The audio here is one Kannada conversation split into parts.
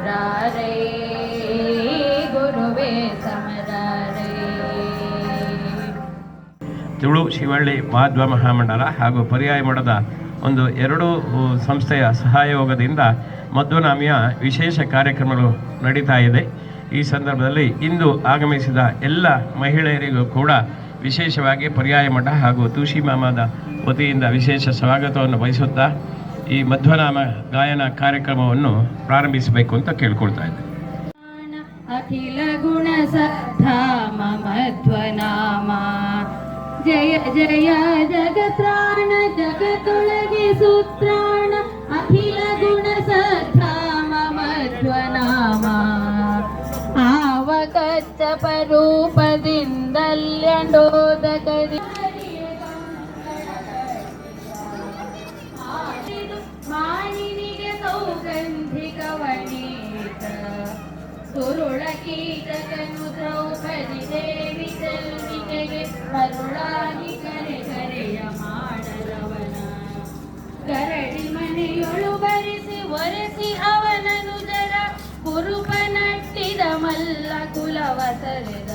ಎದುರಾರೆ ಗುರುವೇ ಸಮರಾರೆ. ತುಳು ಶಿವಳ್ಳಿ ಮಾಧ್ವ ಮಹಾಮಂಡಲ ಹಾಗೂ ಪರ್ಯಾಯ ಮಠದ ಎರಡು ಸಂಸ್ಥೆಯ ಸಹಯೋಗದಿಂದ ಮಧ್ವನಾಮಿಯ ವಿಶೇಷ ಕಾರ್ಯಕ್ರಮಗಳು ನಡೀತಾ ಇದೆ. ಈ ಸಂದರ್ಭದಲ್ಲಿ ಇಂದು ಆಗಮಿಸಿದ ಎಲ್ಲ ಮಹಿಳೆಯರಿಗೂ ಕೂಡ ವಿಶೇಷವಾಗಿ ಪರ್ಯಾಯ ಮಠ ಹಾಗೂ ತುಳಸಿ ಮಾಮದ ವತಿಯಿಂದ ವಿಶೇಷ ಸ್ವಾಗತವನ್ನು ಬಯಸುತ್ತಾ ಈ ಮಧ್ವನಾಮ ಗಾಯನ ಕಾರ್ಯಕ್ರಮವನ್ನು ಪ್ರಾರಂಭಿಸಬೇಕು ಅಂತ ಕೇಳ್ಕೊಳ್ತಾ ಇದ್ದೆ. ಅಖಿಲ ಗುಣ ಸದ್ಧಾಮ ಮಧ್ವನಾಮ ಜಯ ಜಯ ಜಗತ್ರಾಣ ಜಗತ್ತೊಳಗೆ ಸೂತ್ರಾಣ ಅಖಿಲ ಗುಣ ಸದ್ಧಾಮ ಮಧ್ವನಾಮ ಆವ ಕಚ್ಚಪ ರೂಪದಿಂದಲ್ಯಂಡೋದಕದಿ ಮಾನಿನಿಗೆ ಸೌಗಂಧಿಕ ವನೀತ ಸುರುಳ ಕೀಟಕನು ದ್ರೌಪದಿ ದೇವಿ ಚೆಲ್ವಿಕೆಗೆ ಕರುಳಾಗಿ ಕರೆಯ ಮಾಡಲವನ ಕರಡಿ ಮನೆಯೊಳು ಬರಿಸಿ ಒರೆಸಿ ಅವನನು ಜರ ಕುರುಪ ನಟ್ಟಿದ ಮಲ್ಲ ಕುಲವ ಸರೆದ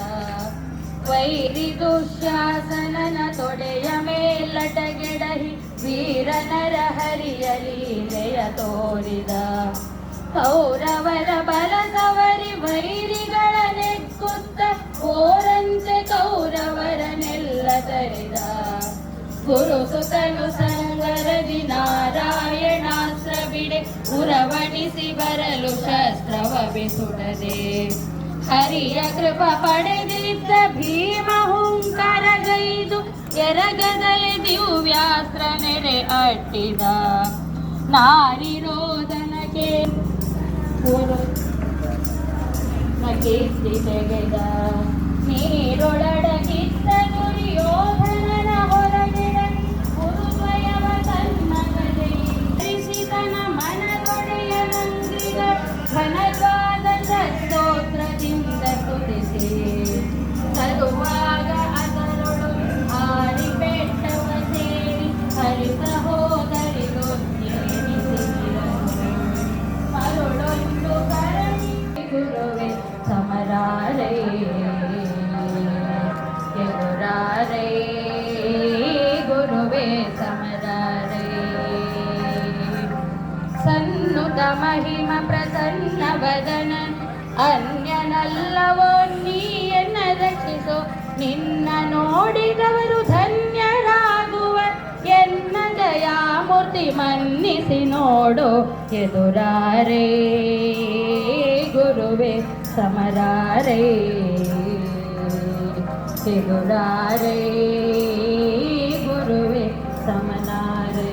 ವೈರಿ ದುಶ್ಯಾಸನನ ತೊಡೆಯ ಮೇಲಟಗೆಡಹಿ ವೀರನರ ಹರಿಯ ಲೀಲೆಯ ತೋರಿದ ಕೌರವರ ಬಲಸವರಿ ವೈರಿಗಳ ನೆಕ್ಕುತ್ತ ಓರಂತೆ ಕೌರವರನೆಲ್ಲ ತರಿದ ಗುರುಸುತನು ಸಂಗರದಿ ನಾರಾಯಣಾಸ್ತ್ರ ಬಿಡೆ ಉರವಣಿಸಿ ಬರಲು ಶಸ್ತ್ರವ ಬಿಸುಡದೆ ಹರಿಯ ಕೃಪ ಪಡೆದಿದ್ದ ಭೀಮ ಹುಂಕರಗೈದು ಎರಗದಲೆ ದಿವ್ಯಾಸ್ತ್ರ ನೆರೆ ಅಟ್ಟಿದ ನಾರಿರೋದನಕ್ಕೆ ಕೀರ್ತಿ ತೆಗೆದ ನೀರೊಳಡಗಿದ್ದ ದುರ್ಯೋಧನನ ಹೊರಗಿಡ ಗುರುದ್ವಯವ ತನ್ನಗದೆಯಿಸಿದನ ಮನದೊಡೆಯ ನಂದಿಗ ಘನವಾದ ಸ್ತೋತ್ರದಿಂದ ಸ್ತುತಿಸಿ ತರುವಾಗ ಅದರೊಳು ಆರಿ ಬೆಟ್ಟವ ಸೇರಿ ಹರಿತ ಮರುಳೊಂದು ಕರಣಿ ಗುರುವೇ ಸಮರಾರೆ ಎದುರಾರೆ ಗುರುವೇ ಸಮರಾರೆ. ಸನ್ನುತ ಮಹಿಮ ಪ್ರಸನ್ನ ವದನ ಅನ್ಯನಲ್ಲವೋ ನೀಯನ್ನ ರಕ್ಷಿಸೋ ನಿನ್ನ ನೋಡಿದವರು ಧನ್ಯರಾಗುವ ಎನ್ನ ದಯಾಮೂರ್ತಿ ಮನ್ನಿಸಿ ನೋಡು ಎದುರಾರೆ ಗುರುವೇ ಸಮರಾರೆ ಎದುರಾರೆ ಗುರುವೇ ಸಮನಾರೆ.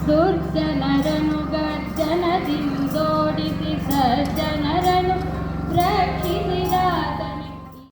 ದುರ್ಜನರನು ಗರ್ಜನದಿಂದೋಡಿಸಿ ಸಜ್ಜನರನು ರಕ್ಷಿಸಿ